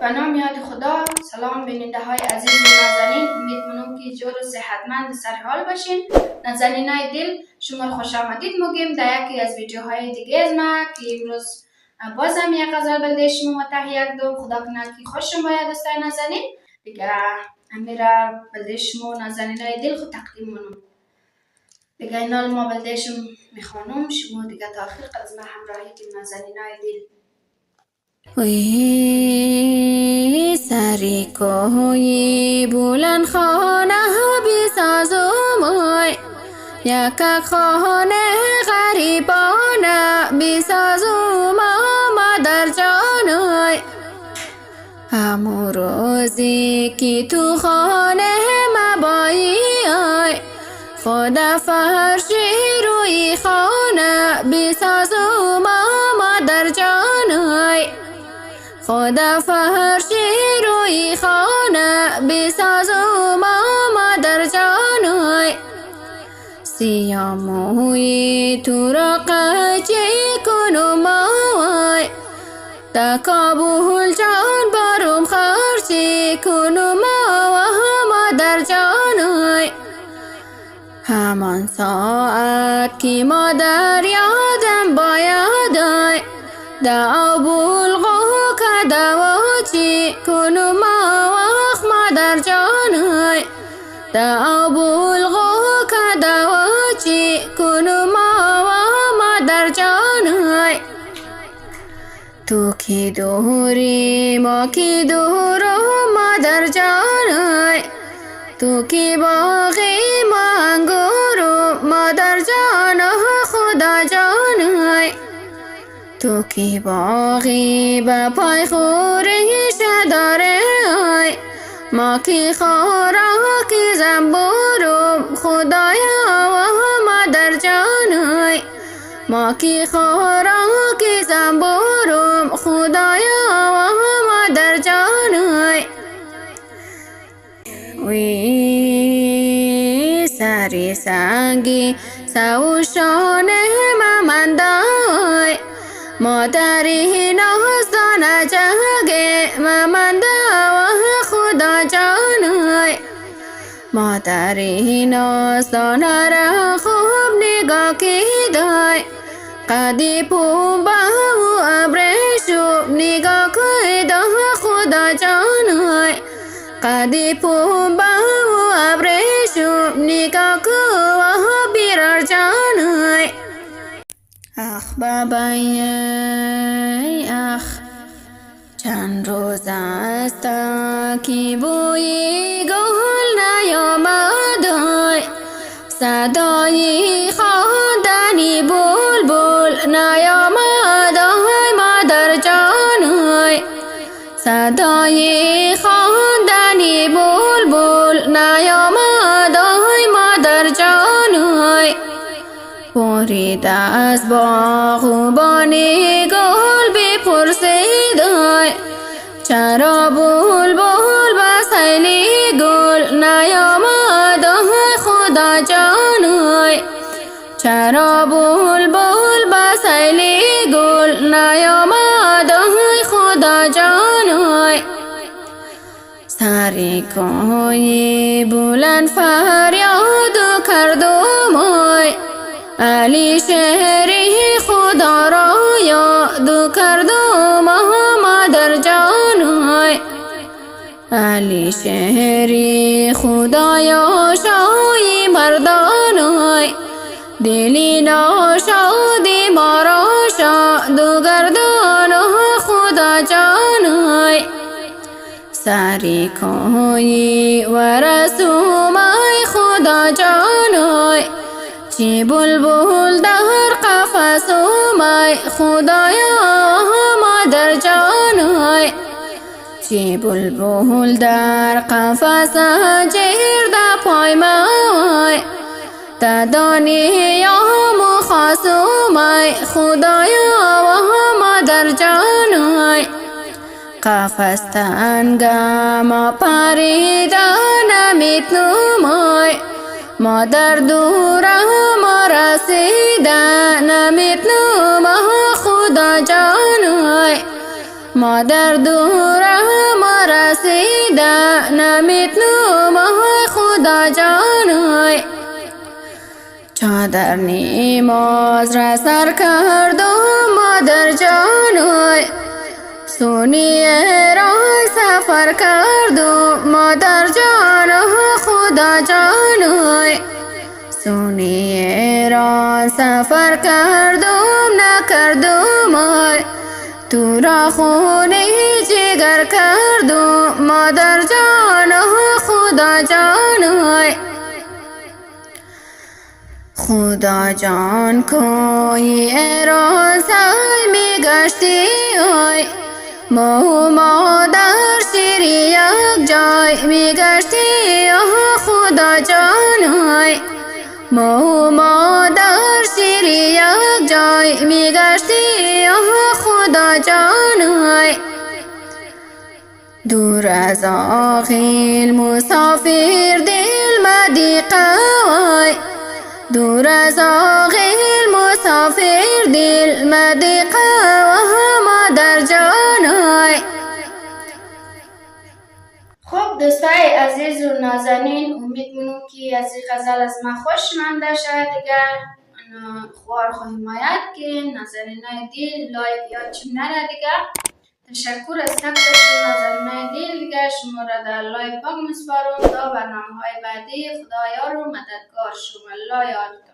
به نام یاد خدا. سلام بیننده های عزیز و نازنین، امید کنم که جور و صحتمند سر حال باشین. نازنینای دل شما رو خوش آمدید میگیم در یکی از ویدیوهای دیگه از ما که امروز بازم یک غزل بلده شما تهیه کردم. خدا کنه که خوشم باید دوستای نازنین دیگه امیره بلده شما نازنینای دل خود تقدیم منم. دیگه اینا ما بلدهشم میخوانم، شما دیگه تا آخر از ما همراهی که نازنینای دل. وی سری کوی بلند خانه بسازم، یک خانه غریبانه بسازم مادر جان. همون روزی که تو خانه مبایی خدا فرش روی خانه بسازم مادر جان. خدا فرش روی خانه بسازم مادر جان. سیاه موی تو را قچه کنم تا کابل جان برم خرچی کنم مادر جان. همان ساعت که مادر یادم باید دا بلغو کدواچی کنم مادر جان. دا بلغو کدواچی کنم مادر جان. تو کی دوری ما کی دورم مادر جان. تو کی باغی ما انگورم مادر جان خدا جان. تو کی باغی با پای خوریش داره ما کی خوراکی زنبورم خدایا مادر جان. ما کی خوراکی زنبورم خدایا مادر جان. وی سری سنگی سوشانه ممندای مادری نازدان جگه ممنده خدا جان. مادری نازدان را خوب نگاه کیدای قدی پون با ابرشو نگاه کیدا خدا جان. قدی پون با ابرشو نگاه کیدا بیرار جان. اخ بابای اخ چند روز است که بوی گل نیامد، صدای خواندنی بلبل نیامد مادر جان. صدای خواندنی بلبل نیامد مادر جان. برید از باغبانی گل بپرسید چرا بلبل به سیلی گل نیامد خدا جان. چرا بلبل به سیلی گل نیامد خدا جان. سری کوی بلند فریاد کردم علی شهری خدا را یاد کردم مادر جان. علی شهری خدایا شای مردان دلی ناشادی ما را شاد گردان خدا جان. سری کوی و رسومای خدا جان چی بلبل در قفس اومای خدایا مادر جان. چی بلبل در قفس جرد پای مای تدانی یا مخاص اومای خدایا مادر جان. قفس تنگم پریدن میتنومای مادر دورم رسیدن میتنوم خدا جان. مادر دورم دیده نمیتنم خدا جانای چادر نماز را سر کردم مادر جانای سونی را سفر کردم مادر جان خدا جانای سونی را سفر کردم نکردم تو را خونه جگر کردم مادر جان خدا جانای خدا جان کوی رازای می گشتی مادر شیر یک جای می گشتی خدا جان مادر شیر یک جای می گشتی خدا جان دور از آخیل مسافر دل مدیقه دور از آخیل مسافر دل مدیقه مادر جانای. خب دوستای عزیز و نازنین، امید منو که از این غزل از من خوش مانده شاید دیگر خوار خو حمایت که نازنینای دل لایک یا چیم نره دیگر. تشکر از تک نازنینای دل دیگر، شما را در لای پاک مسپارم تا برنامه های بعدی. خدایا رو مددگار شما. الله یاد.